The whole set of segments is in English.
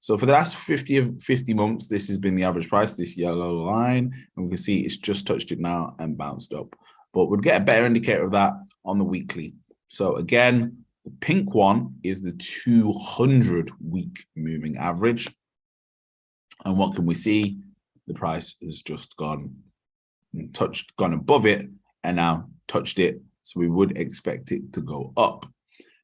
So for the last 50 months, this has been the average price, this yellow line, and we can see it's just touched it now and bounced up. But we'll get a better indicator of that on the weekly. So again, the pink one is the 200-week moving average. And what can we see? The price has just gone above it and now touched it. So we would expect it to go up.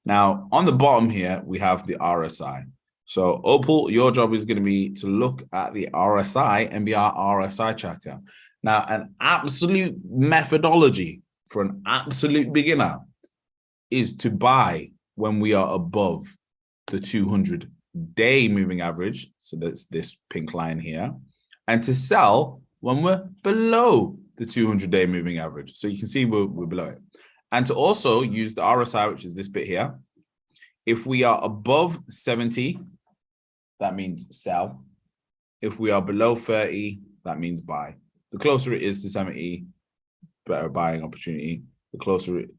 Now, on the bottom here, we have the RSI. So Opal, your job is going to be to look at the RSI and be our RSI tracker. Now, an absolute methodology for an absolute beginner is to buy when we are above the 200-day moving average. So that's this pink line here. And to sell when we're below the 200-day moving average. So you can see we're below it. And to also use the RSI, which is this bit here. If we are above 70, that means sell. If we are below 30, that means buy. The closer it is to 70, better buying opportunity. The closer it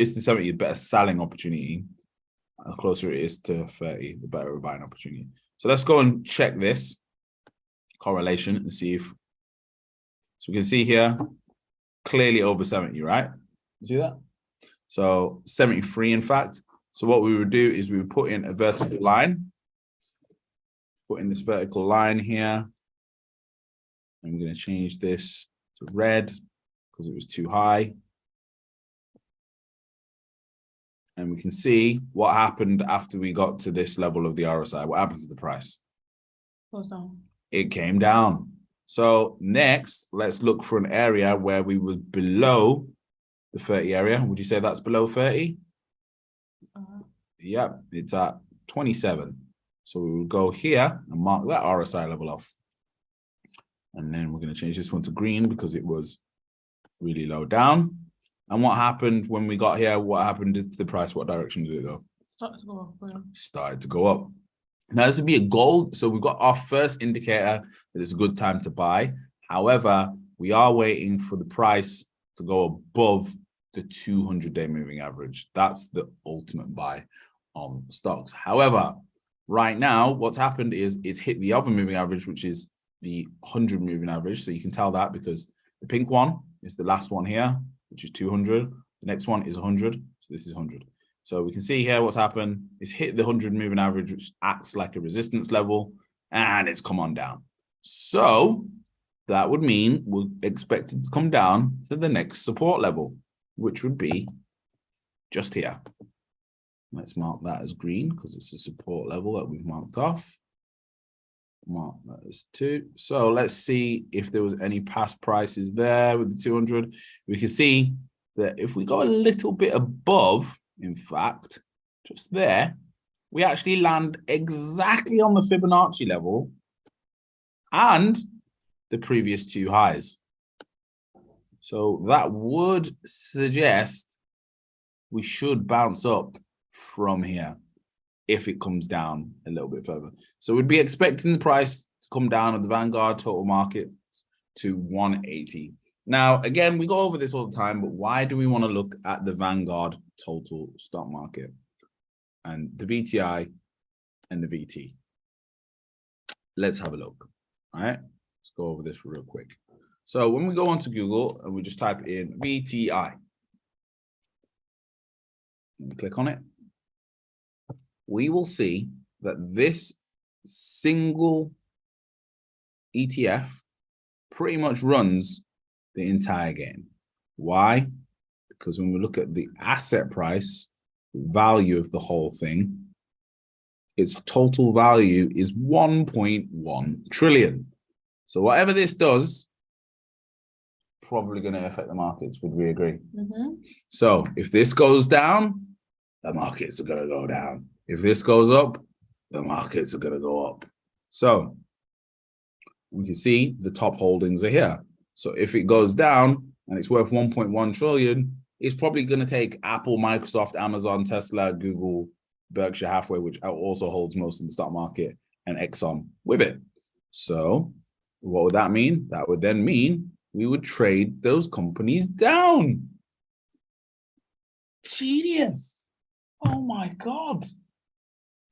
is to 70, the better selling opportunity. The closer it is to 30, the better buying opportunity. So let's go and check this correlation and see if, so we can see here, clearly over 70, right? You see that? So 73, in fact. So what we would do is we would put in a vertical line, put in this vertical line here. I'm going to change this to red because it was too high. And we can see what happened after we got to this level of the RSI. What happened to the price? Goes down. It came down. So next, let's look for an area where we were below the 30 area. Would you say that's below 30? Yep, it's at 27. So we will go here and mark that RSI level off. And then we're going to change this one to green because it was really low down. And what happened when we got here? What happened to the price? What direction did it go? Started to go up. Yeah. Started to go up. Now this would be a gold. So we've got our first indicator that it's a good time to buy. However, we are waiting for the price to go above the 200-day moving average. That's the ultimate buy on stocks. However, right now, what's happened is it's hit the other moving average, which is the 100 moving average. So you can tell that because the pink one is the last one here, which is 200. The next one is 100. So this is 100. So we can see here what's happened. It's hit the 100 moving average, which acts like a resistance level, and it's come on down. So that would mean we're expected to come down to the next support level, which would be just here. Let's mark that as green because it's a support level that we've marked off. Mark that as 2. So let's see if there was any past prices there with the 200. We can see that if we go a little bit above, in fact, just there, we actually land exactly on the Fibonacci level and the previous 2 highs. So that would suggest we should bounce up from here if it comes down a little bit further. So we'd be expecting the price to come down at the Vanguard total market to 180. Now, again, we go over this all the time, but why do we want to look at the Vanguard total stock market and the VTI and the VT? Let's have a look. All right, let's go over this real quick. So when we go onto Google and we just type in VTI, and we click on it, we will see that this single ETF pretty much runs the entire game. Why? Because when we look at the asset price value of the whole thing, its total value is 1.1 trillion. So whatever this does, probably going to affect the markets. Would we agree? Mm-hmm. So if this goes down, the markets are going to go down. If this goes up, the markets are going to go up. So we can see the top holdings are here. So if it goes down and it's worth 1.1 trillion, it's probably going to take Apple, Microsoft, Amazon, Tesla, Google, Berkshire Hathaway, which also holds most of the stock market, and Exxon with it. So what would that mean? That would then mean we would trade those companies down. Genius. Oh my God.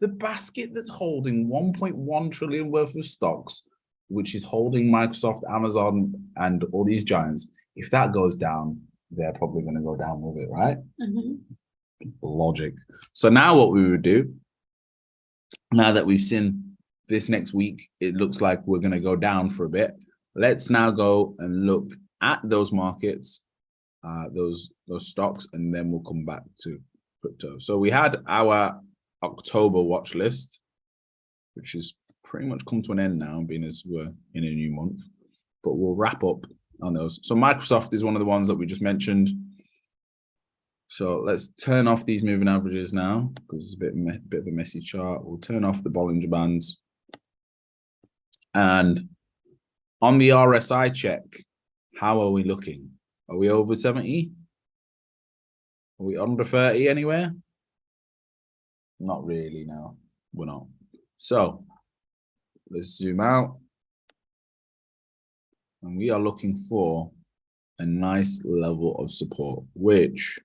The basket that's holding 1.1 trillion worth of stocks, which is holding Microsoft, Amazon, and all these giants, if that goes down, they're probably going to go down with it, right? Logic. So now what we would do, now that we've seen this next week, it looks like we're going to go down for a bit. Let's now go and look at those markets, those stocks, and then we'll come back to crypto. So we had our October watch list, which has pretty much come to an end now, being as we're in a new month, but we'll wrap up on those. So Microsoft is one of the ones that we just mentioned. So let's turn off these moving averages now, because it's a bit of a messy chart. We'll turn off the Bollinger Bands. And on the RSI check, how are we looking? Are we over 70? Are we under 30 anywhere? Not really, no, we're not. So let's zoom out. And we are looking for a nice level of support, which,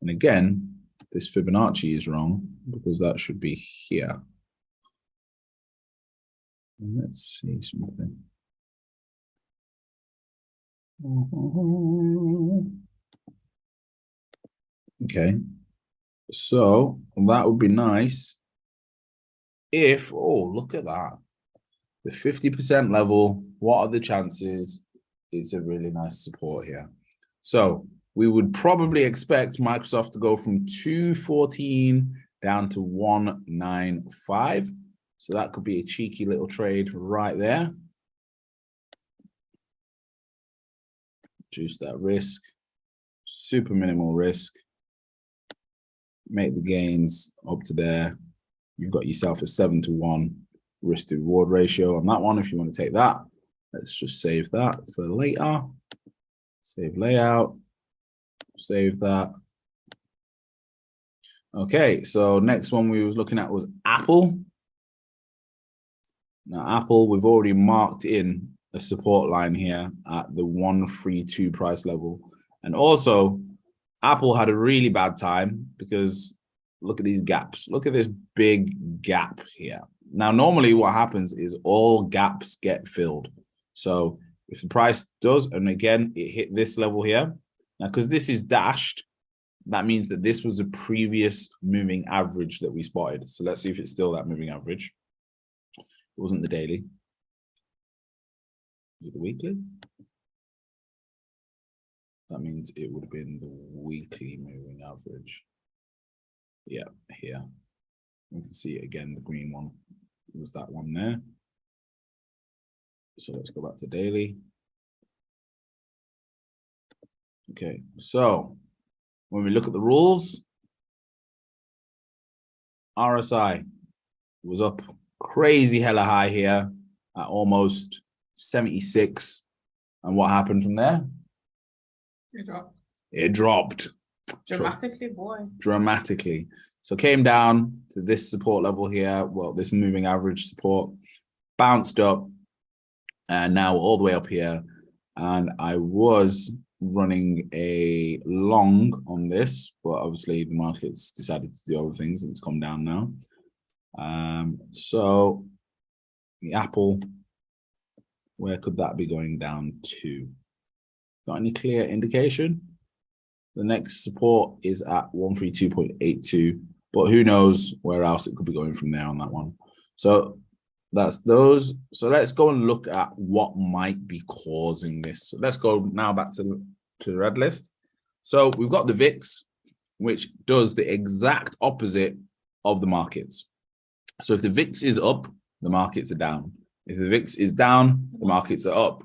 and again, this Fibonacci is wrong because that should be here. Let's see something. Okay, so that would be nice if, oh, look at that. The 50% level, what are the chances? It's a really nice support here. So we would probably expect Microsoft to go from 214 down to 195. So that could be a cheeky little trade right there. Reduce that risk, super minimal risk. Make the gains up to there. You've got yourself a 7-to-1 risk to reward ratio on that one. If you want to take that, let's just save that for later. Save layout, save that. Okay, so next one we was looking at was Apple. Now Apple, we've already marked in a support line here at the 132 price level. And also Apple had a really bad time because look at these gaps. Look at this big gap here. Now, normally what happens is all gaps get filled. So if the price does, and again, it hit this level here. Now, because this is dashed, that means that this was a previous moving average that we spotted. So let's see if it's still that moving average. It wasn't the daily. Was it the weekly? That means it would have been the weekly moving average. Yeah, here. We can see it again, the green one was that one there. So let's go back to daily. Okay, so when we look at the rules, RSI was up crazy hella high here at almost 76. And what happened from there? It dropped. It dropped. Dramatically, boy. Dramatically. So came down to this support level here. Well, this moving average support, bounced up, and now all the way up here. And I was running a long on this, but obviously the market's decided to do other things and it's come down now. So the Apple, where could that be going down to? Got any clear indication? The next support is at 132.82, but who knows where else it could be going from there on that one. So that's those. So let's go and look at what might be causing this. So let's go now back to the red list. So we've got the VIX, which does the exact opposite of the markets. So if the VIX is up, the markets are down. If the VIX is down, the markets are up.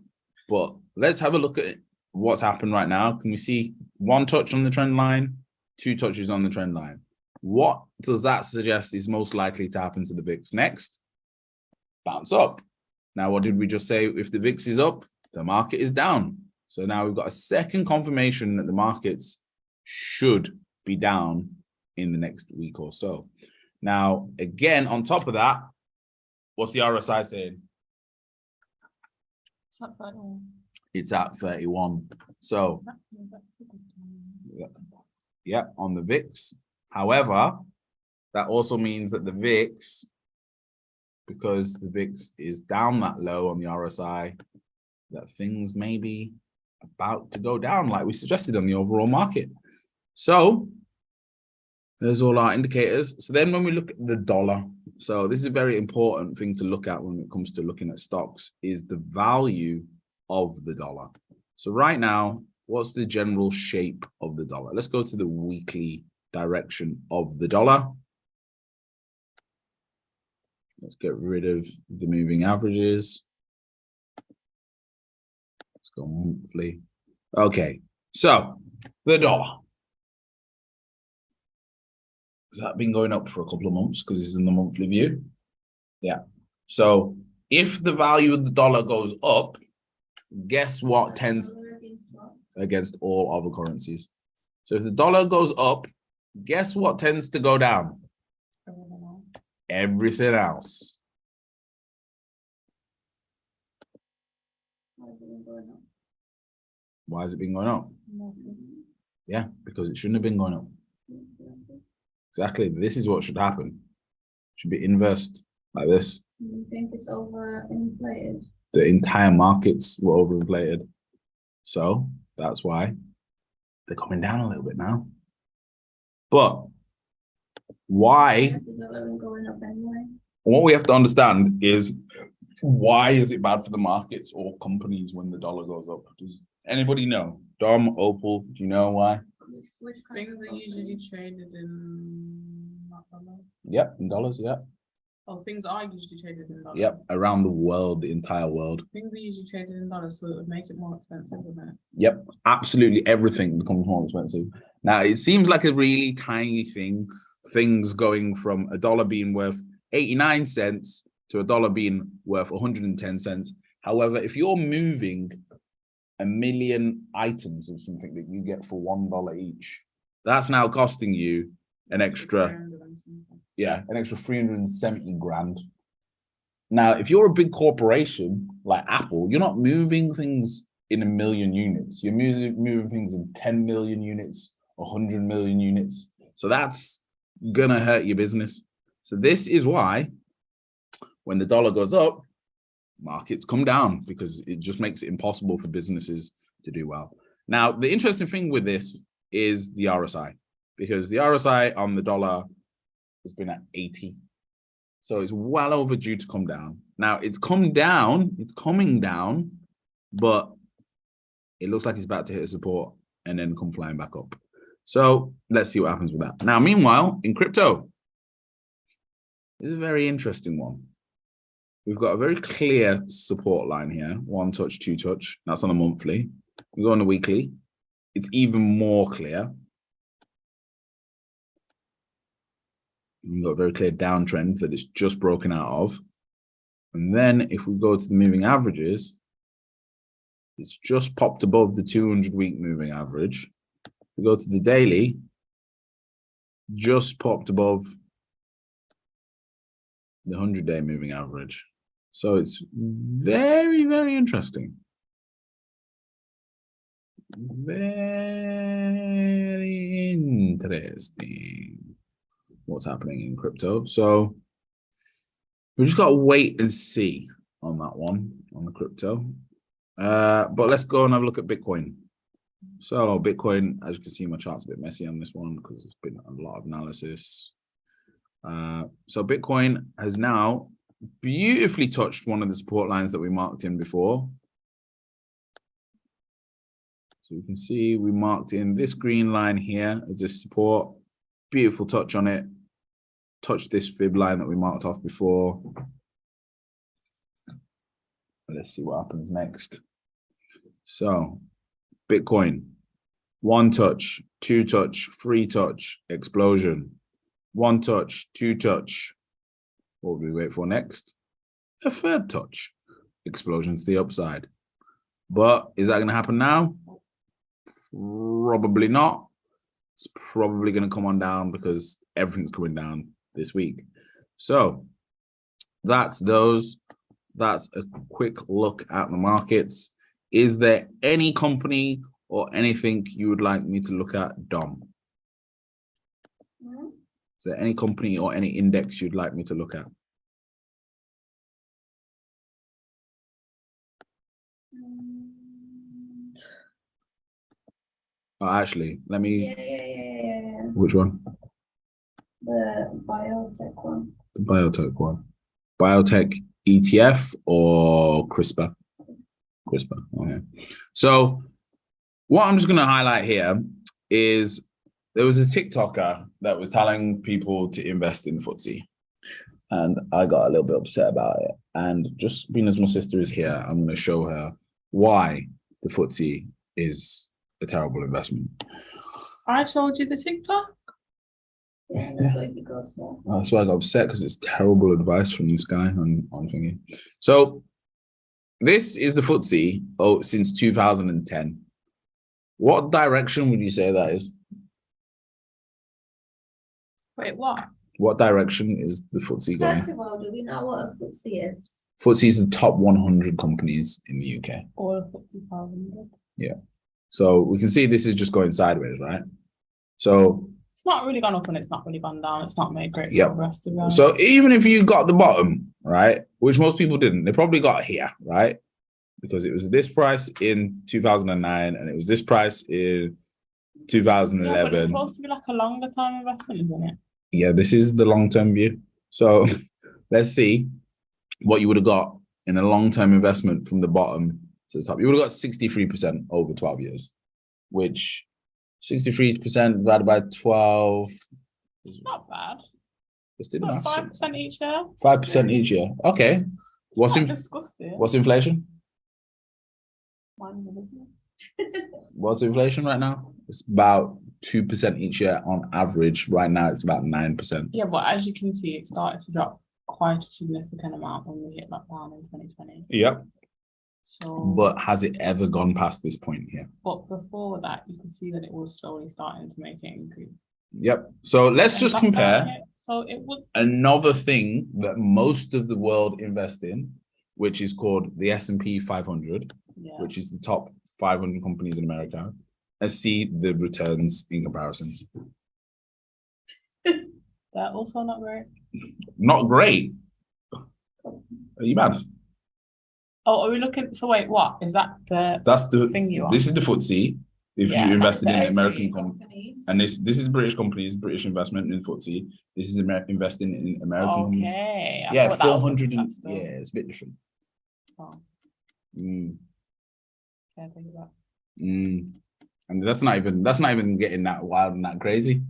But let's have a look at what's happened right now. Can we see one touch on the trend line, 2 touches on the trend line? What does that suggest is most likely to happen to the VIX next? Bounce up. Now, what did we just say? If the VIX is up, the market is down. So now we've got a second confirmation that the markets should be down in the next week or so. Now, again, on top of that, what's the RSI saying? It's not bad. It's at 31. So, yeah, on the VIX. However, that also means that the VIX, because the VIX is down that low on the RSI, that things may be about to go down like we suggested on the overall market. So there's all our indicators. So then when we look at the dollar, so this is a very important thing to look at when it comes to looking at stocks, is the value of the dollar. So right now, what's the general shape of the dollar? Let's go to the weekly direction of the dollar. Let's get rid of the moving averages. Let's go monthly. Okay, so the dollar. Has that been going up for a couple of months because it's in the monthly view? Yeah. So if the value of the dollar goes up, guess what tends against all other currencies? So if the dollar goes up, guess what tends to go down? Everything else. Why has it been going up? Yeah, because it shouldn't have been going up. Exactly. This is what should happen. It should be inversed like this. You think it's overinflated? The entire markets were overinflated. So that's why they're coming down a little bit now. But why? The dollar been going up anyway. What we have to understand is, why is it bad for the markets or companies when the dollar goes up? Does anybody know? Dom, Opal, do you know why? Which Things are usually traded in dollars. Yep, in dollars, yeah. Oh, things are usually traded in dollars. Yep, around the world, the entire world. Things are usually traded in dollars, so it would make it more expensive, wouldn't it? Yep, absolutely everything becomes more expensive. Now, it seems like a really tiny thing, things going from a dollar being worth 89 cents to a dollar being worth 110 cents. However, if you're moving 1 million items of something that you get for $1 each, that's now costing you an extra, an extra 370 grand. Now, if you're a big corporation like Apple, you're not moving things in 1 million units. You're moving things in 10 million units, 100 million units. So that's gonna hurt your business. So this is why when the dollar goes up, markets come down, because it just makes it impossible for businesses to do well. Now, the interesting thing with this is the RSI, because the RSI on the dollar has been at 80. So it's well overdue to come down. Now, it's come down, it's coming down, but it looks like it's about to hit a support and then come flying back up. So let's see what happens with that. Now, meanwhile, in crypto, this is a very interesting one. We've got a very clear support line here. 1 touch, 2 touch. That's on a monthly. We go on the weekly. It's even more clear. We've got a very clear downtrend that it's just broken out of. And then if we go to the moving averages, it's just popped above the 200-week moving average. We go to the daily, just popped above the 100-day moving average. So it's very, very interesting. Very interesting what's happening in crypto. So we just got to wait and see on that one, on the crypto. But let's go and have a look at Bitcoin. So Bitcoin, as you can see, my chart's a bit messy on this one because there's been a lot of analysis. So Bitcoin has now beautifully touched one of the support lines that we marked in before. So you can see we marked in this green line here as this support. Beautiful touch on it. Touch this fib line that we marked off before. Let's see what happens next. So Bitcoin, 1 touch, 2 touch, 3 touch, explosion. 1 touch, 2 touch. What will we wait for next? A 3rd touch, explosion to the upside. But is that going to happen now? Probably not. It's probably going to come on down because everything's coming down this week. So that's those. That's a quick look at the markets. Is there any company or anything you would like me to look at, Dom? Is there any company or any index you'd like me to look at? Oh, actually, let me. Yeah. Which one? The biotech one. The biotech one. Biotech ETF or CRISPR? CRISPR. Okay. So what I'm just going to highlight here is there was a TikToker that was telling people to invest in FTSE. And I got a little bit upset about it. And just being as my sister is here, I'm going to show her why the FTSE is a terrible investment. I showed you the TikTok. Yeah, that's why he goes there. That's why I got upset, because it's terrible advice from this guy on thingy. So this is the FTSE since 2010. What direction would you say that is? Wait, what? What direction is the FTSE going? First of all, do we know what a FTSE is? FTSE is the top 100 companies in the UK. Or FTSE 500. Yeah. So we can see this is just going sideways, right? So it's not really gone up and it's not really gone down. It's not made great progress. So even if you got the bottom, right, which most people didn't, they probably got here, right? Because it was this price in 2009 and it was this price in 2011. Yeah, but it's supposed to be like a longer term investment, isn't it? Yeah, this is the long-term view. So let's see what you would have got in a long-term investment from the bottom to the top. You would have got 63% over 12 years, which 63% divided by 12 is not bad. Let's do the math. 5% each year. 5% each year. Okay. What's inflation? What's inflation right now? It's about 2% each year on average. Right now, it's about 9%. Yeah, but as you can see, it started to drop quite a significant amount when we hit lockdown in 2020. Yep. So, but has it ever gone past this point here? But before that, you can see that it was slowly starting to make it increase. Yep. So let's just compare. So it would another thing that most of the world invest in, which is called the S&P 500, which is the top 500 companies in America, and see the returns in comparison. They're also not great. Not great. Are you mad? Oh, are we looking? So wait, what is that? That's the thing you are. This is the FTSE. If you invested in American companies, and this is British companies, British investment in FTSE. This is investing in American companies. Okay. Yeah, 400. Yeah, it's a bit different. Oh. Mm. Can't think about. And that's not even getting that wild and that crazy.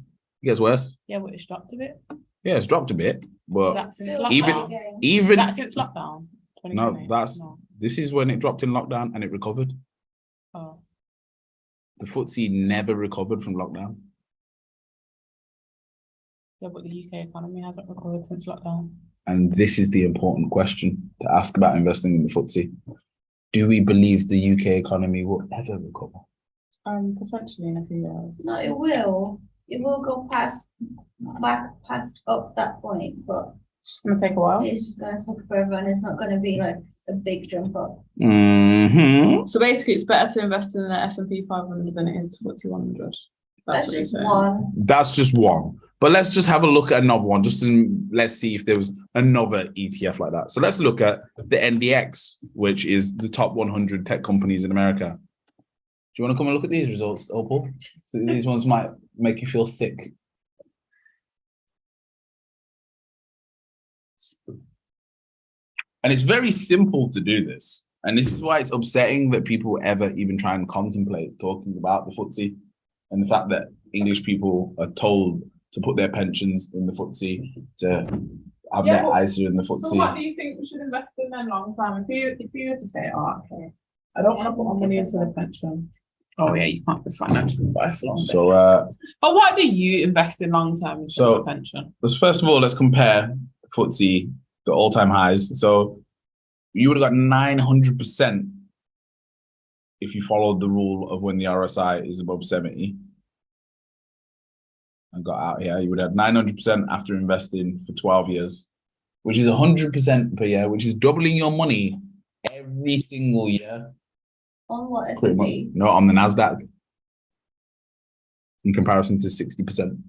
It gets worse. Yeah, but it's dropped a bit. Yeah, it's dropped a bit, but that's even that's since lockdown. No, this is when it dropped in lockdown and it recovered. Oh. The FTSE never recovered from lockdown. Yeah, but the UK economy hasn't recovered since lockdown. And this is the important question to ask about investing in the FTSE. Do we believe the UK economy will ever recover? Potentially in a few years. No, it will. It will go past up that point, but it's gonna take a while. It's just gonna take forever, and it's not gonna be like a big jump up. So basically, it's better to invest in the S&P 500 than it is the FTSE 100. That's just one. That's just one. But let's just have a look at another one. Let's see if there was another ETF like that. So let's look at the NDX, which is the top 100 tech companies in America. Do you want to come and look at these results, Opal? So these ones might make you feel sick. And it's very simple to do this. And this is why it's upsetting that people ever even try and contemplate talking about the FTSE and the fact that English people are told to put their pensions in the FTSE, to have their ISA in the FTSE. So what do you think we should invest in then long term? If you were to say, oh, okay, I don't want to put my money into the pension. Oh yeah, you can't be financial advice long term. So but what do you invest in long term instead of a pension? First of all, let's compare FTSE, the all-time highs. So you would have got 900% if you followed the rule of when the RSI is above 70 and got out here. You would have 900% after investing for 12 years, which is 100% per year, which is doubling your money every single year. On what S&P? No, on the NASDAQ. In comparison to 60%.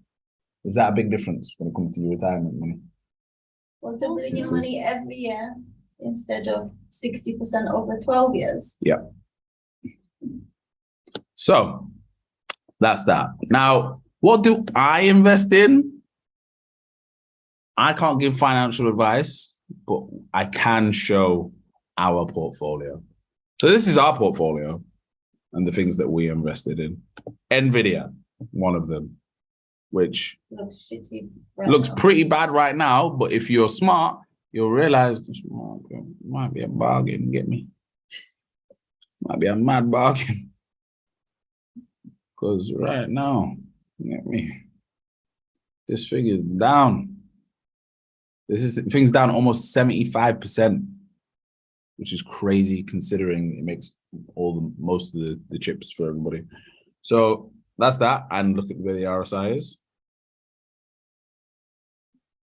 Is that a big difference when it comes to your retirement money? Well, doubling your money every year instead of 60% over 12 years. Yeah. So that's that. Now, what do I invest in? I can't give financial advice, but I can show our portfolio. So this is our portfolio and the things that we invested in. NVIDIA, one of them, which Looks shitty. looks pretty bad right now, but if you're smart, you'll realize this might be a bargain, get me? Might be a mad bargain. Because right now, get me? This figure's down. Thing's down almost 75%, which is crazy considering it makes most of the chips for everybody. So that's that. And look at where the RSI is.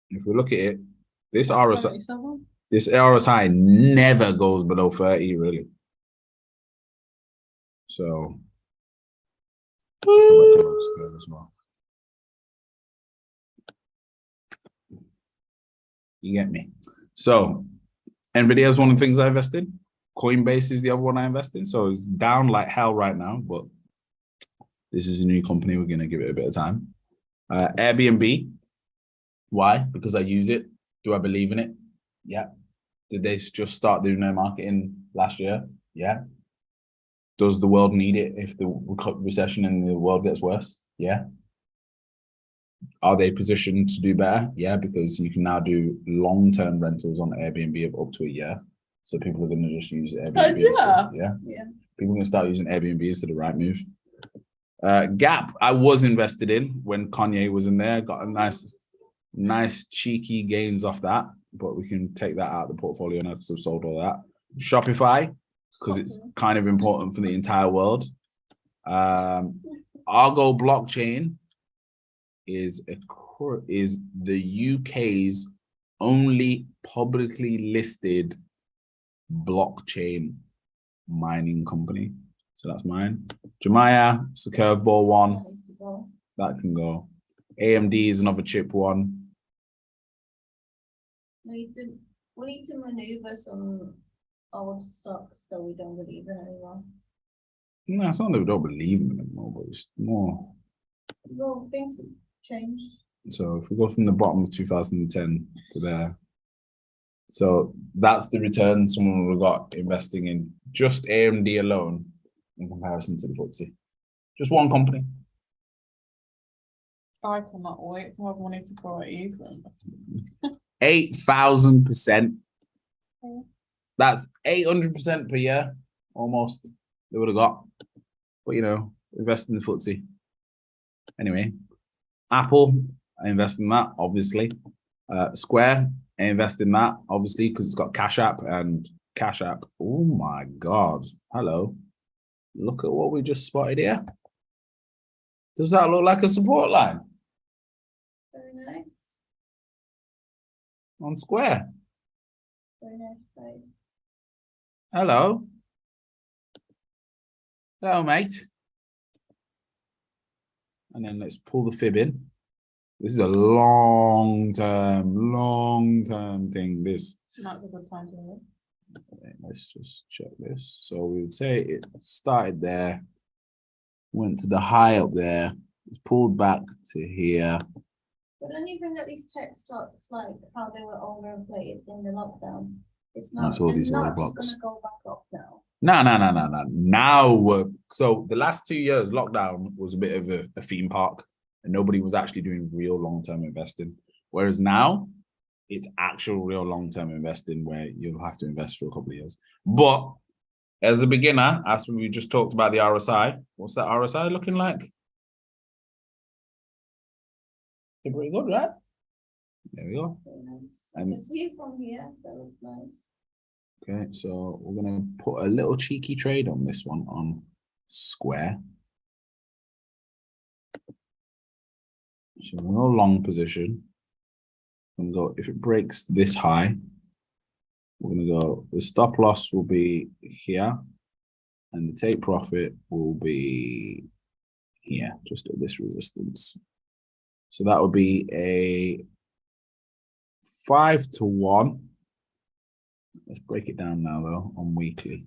If we look at it, this RSI never goes below 30, really. So go back to those curve as well. You get me? So NVIDIA is one of the things I invest in. Coinbase is the other one I invest in. So it's down like hell right now, but this is a new company. We're going to give it a bit of time. Airbnb. Why? Because I use it. Do I believe in it? Yeah. Did they just start doing their marketing last year? Yeah. Does the world need it if the recession in the world gets worse? Yeah. Are they positioned to do better? Yeah, because you can now do long-term rentals on Airbnb of up to a year. So people are going to just use Airbnb. Yeah. People are going to start using Airbnb instead of Rightmove. Gap, I was invested in when Kanye was in there. Got a nice cheeky gains off that, but we can take that out of the portfolio now because I've sold all that. Shopify, because it's kind of important for the entire world. Argo blockchain is the UK's only publicly listed blockchain mining company. So that's mine. Jemiah, it's a curveball one. That can go. AMD is another chip one. We need to maneuver some old stocks that we don't believe in anymore. No, it's not that we don't believe in them anymore, but it's more. Well, things have changed. So if we go from the bottom of 2010 to there, so that's the return someone would have got investing in just AMD alone in comparison to the FTSE. Just one company. I cannot wait to have money to grow at you for investment. 8,000%. That's 800% per year, almost. They would have got, but you know, invest in the FTSE. Anyway, Apple, I invest in that, obviously. Square, I invest in that, obviously, because it's got Cash App and Cash App. Oh my God. Hello. Look at what we just spotted here. Does that look like a support line? Very nice. On Square. Very nice, right? Hello. Hello, mate. And then let's pull the fib in. This is a long-term thing. This. That's a good time to do it. Okay, let's just check this. So we would say it started there, went to the high up there, it's pulled back to here. But don't you think that these tech stocks, like how they were overinflated in the lockdown, it's not, That's all it's these not other just blocks. going to go back up now. No. Now, so the last 2 years, lockdown was a bit of a theme park and nobody was actually doing real long-term investing. Whereas now, it's actual real long-term investing where you'll have to invest for a couple of years. But as a beginner, as we just talked about the RSI, what's that RSI looking like? Pretty good, right? There we go. Very nice. And- You can see it from here. That looks nice. Okay, so we're going to put a little cheeky trade on this one on Square. So we're no long position. I'm going to go, if it breaks this high, we're going to go, the stop loss will be here and the take profit will be here, just at this resistance. So that would be a 5-1. Let's break it down now, though, on weekly.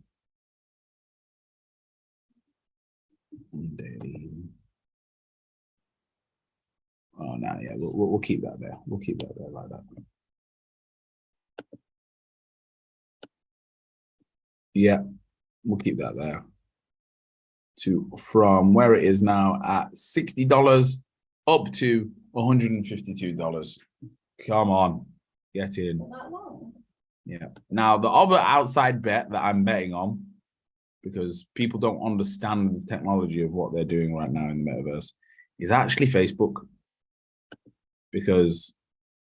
Daily. Oh, no, yeah, we'll keep that there. We'll keep that there like that. Yeah, we'll keep that there. From where it is now at $60 up to $152. Come on, get in. That long. Yeah. Now, the other outside bet that I'm betting on, because people don't understand the technology of what they're doing right now in the metaverse, is actually Facebook. Because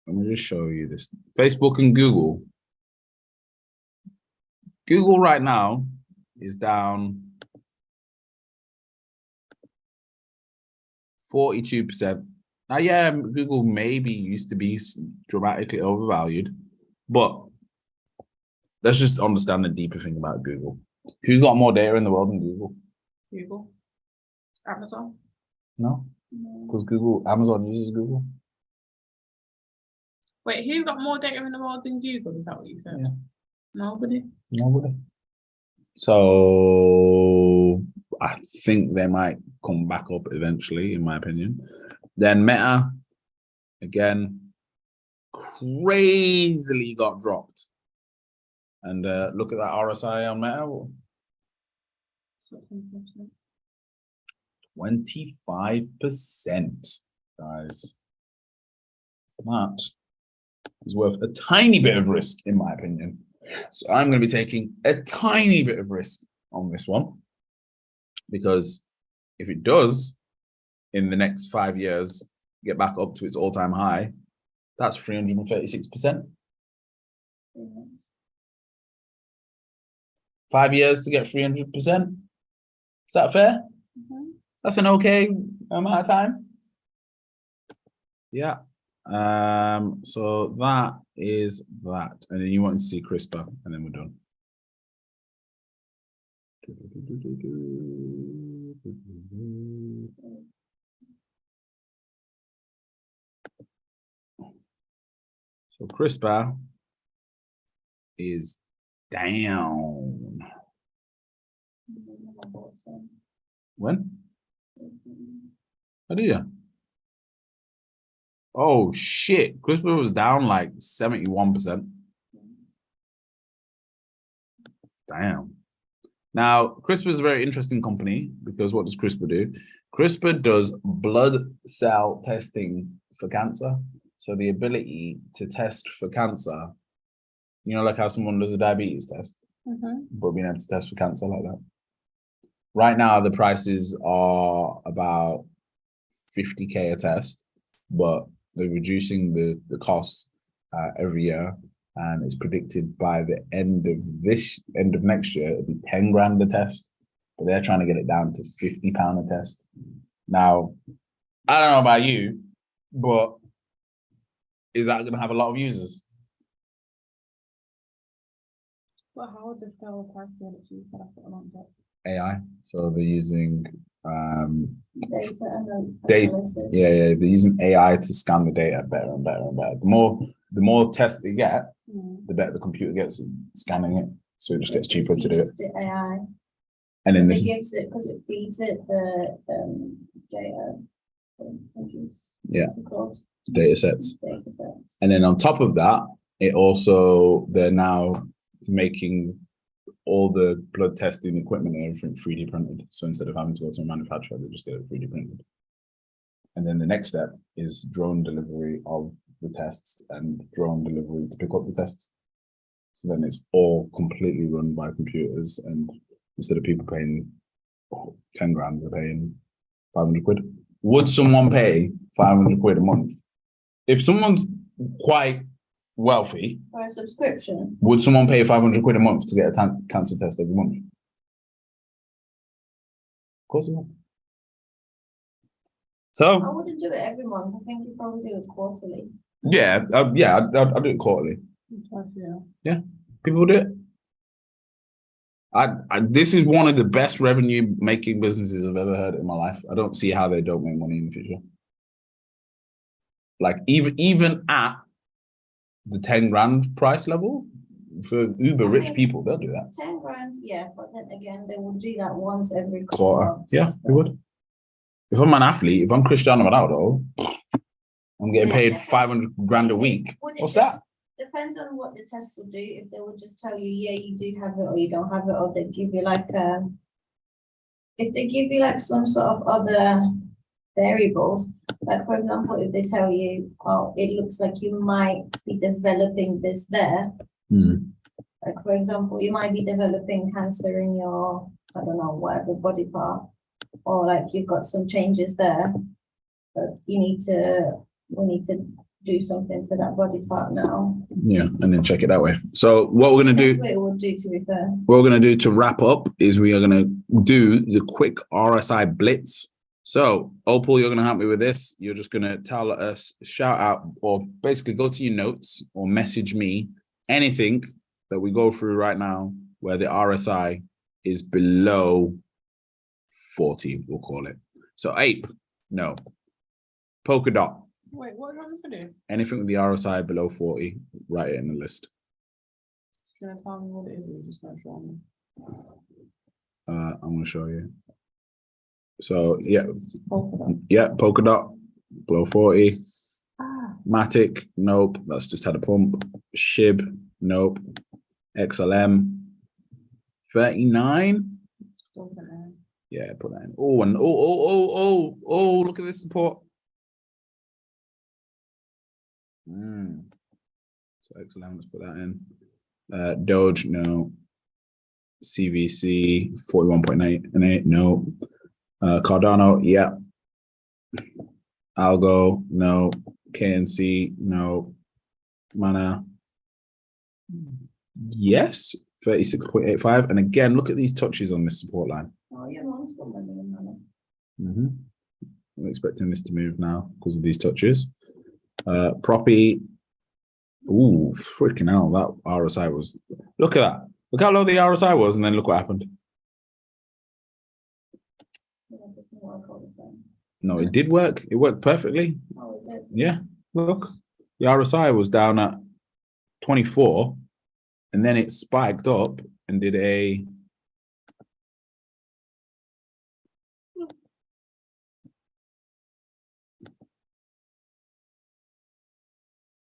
let me just show you this. Facebook and Google. Google right now is down 42%. Now, yeah, Google maybe used to be dramatically overvalued, but let's just understand the deeper thing about Google. Who's got more data in the world than Google? Google. Amazon. No, because Amazon uses Google. Wait, who's got more data in the world than Google? Is that what you said? Yeah. Nobody. So I think they might come back up eventually, in my opinion. Then Meta, again, crazily got dropped. And look at that RSI on Meta. 25%, guys. That is worth a tiny bit of risk, in my opinion. So I'm going to be taking a tiny bit of risk on this one, because if it does, in the next 5 years, get back up to its all-time high, that's 336%. 5 years to get 300%. Is that fair? That's an okay amount of time. Yeah. So that is that. And then you want to see CRISPR, and then we're done. So CRISPR is down. When? Oh, did you? Oh shit! CRISPR was down like 71%. Damn. Now, CRISPR is a very interesting company, because what does CRISPR do? CRISPR does blood cell testing for cancer. So the ability to test for cancer, you know, like how someone does a diabetes test, but being able to test for cancer like that. Right now, the prices are about 50K a test, but they're reducing the costs every year. And it's predicted by the end of next year, it'll be 10 grand a test, but they're trying to get it down to £50 a test. Now, I don't know about you, but is that going to have a lot of users? Well, how would this go with price strategy that I put on that? AI. So they're using Data data. analysis. Yeah, they're using AI to scan the data better and better and better. The more tests they get, the better the computer gets at scanning it. So it just gets cheaper to do it. AI. And then it gives it, because it feeds it the data. Data sets. And then on top of that, they're now making all the blood testing equipment and everything 3D printed. So instead of having to go to a manufacturer, they just get it 3D printed. And then the next step is drone delivery of the tests and drone delivery to pick up the tests. So then it's all completely run by computers, and instead of people paying 10 grand, they're paying 500 quid. Would someone pay 500 quid a month? If someone's quite wealthy, for a subscription, would someone pay 500 quid a month to get a cancer test every month? Of course they would. So I wouldn't do it every month. I think you probably do it quarterly. Yeah, I'll do it quarterly. Twice a year. Yeah, people do it. This is one of the best revenue making businesses I've ever heard in my life. I don't see how they don't make money in the future. Like even at the 10 grand price level for uber rich people, they'll do that. 10 grand, yeah, but then again, they will do that once every Quarter. months. Yeah, they would. If I'm an athlete, if I'm Cristiano Ronaldo, I'm getting paid 500 grand a week. What's that? Depends on what the test will do. If they will just tell you, yeah, you do have it or you don't have it, or they give you like if they give you like some sort of other variables, like for example, if they tell you, oh, it looks like you might be developing this there. Like for example, you might be developing cancer in your, I don't know, whatever body part, or like you've got some changes there, but we need to do something to that body part now. Yeah, and then check it that way. So what we're going to do, That's what it will do, to be fair. what we're going to do to wrap up is we are going to do the quick RSI blitz. So Opal, you're going to help me with this. You're just going to tell us, shout out, or basically go to your notes or message me anything that we go through right now where the RSI is below 40, we'll call it. So ape, no. Polka dot. Wait, what do you want me to do? Anything with the RSI below 40, write it in the list. Can I tell me what it is, or you just not show me? I'm going to show you. So yeah, Polka dot. yeah, polka dot below 40. Ah, Matic, nope. That's just had a pump. Shib, nope. XLM, 39. still there. Yeah, put that in. Oh, and oh, look at this support. So XLM, let's put that in. Doge, no. CVC, 41.8 and 8, no. Cardano, yeah. Algo, no. KNC, no. Mana, yes. 36.85. And again, look at these touches on this support line. Oh, your mom's got money in Mana. I'm expecting this to move now because of these touches. Proppy, ooh, freaking hell, that RSI was, look at that. Look how low the RSI was, and then look what happened. No, it did work. It worked perfectly. Oh, is it? Yeah, look. The RSI was down at 24, and then it spiked up and did a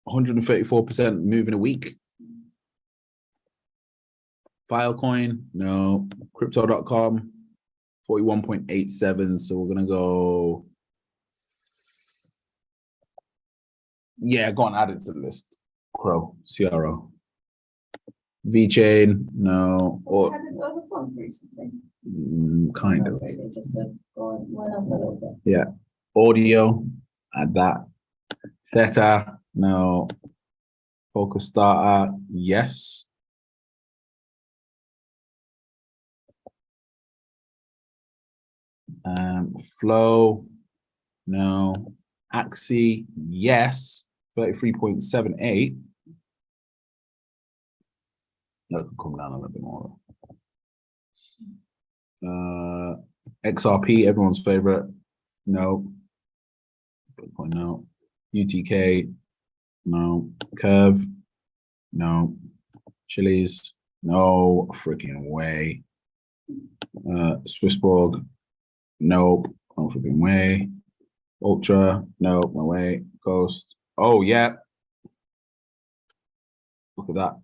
$134% move in a week. Filecoin, no. Crypto.com, 41.87. So we're gonna go. Yeah, go on, add it to the list. CRO. VChain, no. Or Had it overpumped recently? kind of. Really, just went up a little bit. Yeah. Audio, add that. Theta, no. Focus starter, yes. Flow, no. Axie, yes. 33.78. That could come down a little bit more. XRP, everyone's favorite. No. Bitcoin, no. UTK, no. Curve, no. Chili's, no freaking way. Swissborg, nope, no freaking way. Ultra, nope, no way. Ghost, oh yeah. Look at that.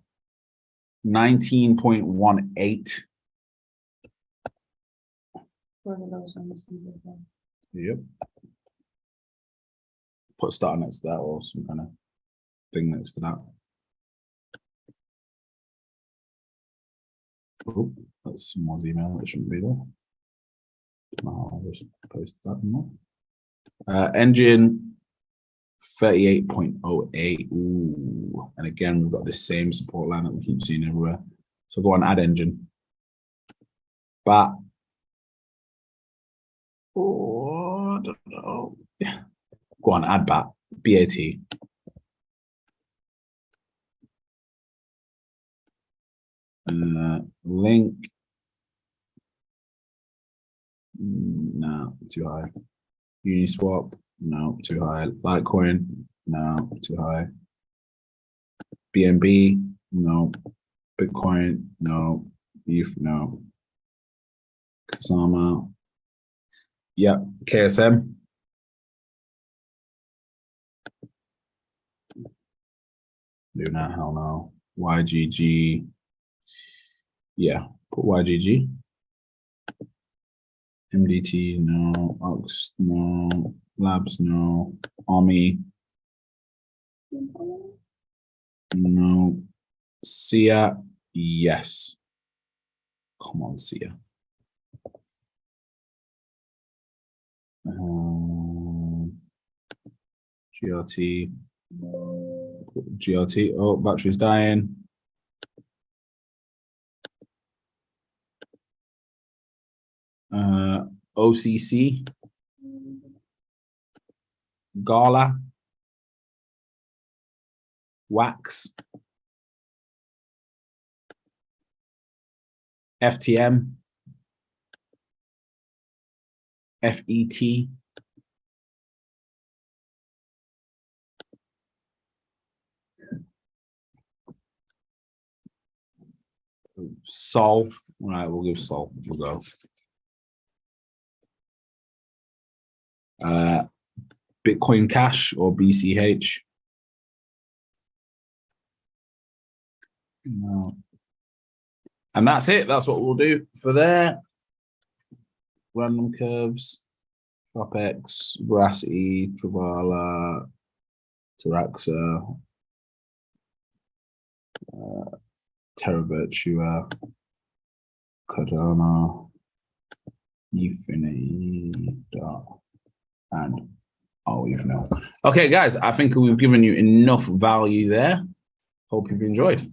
19.18. Yep. Put a star next to that or some kind of thing next to that. Oh, that's someone's email. That shouldn't be there. I'll just post that more. Engine 38.08. Ooh, and again, we've got the same support line that we keep seeing everywhere. So go on, add engine. Bat. Oh, I don't know. Yeah. Go on, add bat. BAT. Link. No, too high. Uniswap. No, too high. Litecoin. No, too high. BNB, no. Bitcoin, no. ETH, no. Kasama. Yep. KSM. Luna, hell no. YGG. Yeah, put YGG. MDT, no. Ox, no. Labs, no. Army, no. SIA, yes. Come on, SIA. GRT. GRT. Oh, battery's dying. OCC. Gala. Wax. FTM. FET. Sol. All right, we'll give Sol. We'll go. Bitcoin Cash or BCH. No. And that's it. That's what we'll do for there. Random curves. TropX, Veracity, Travala, Taraxa, Terra Virtua, Cardano, Infinity, and Infinity. Okay, guys, I think we've given you enough value there. Hope you've enjoyed.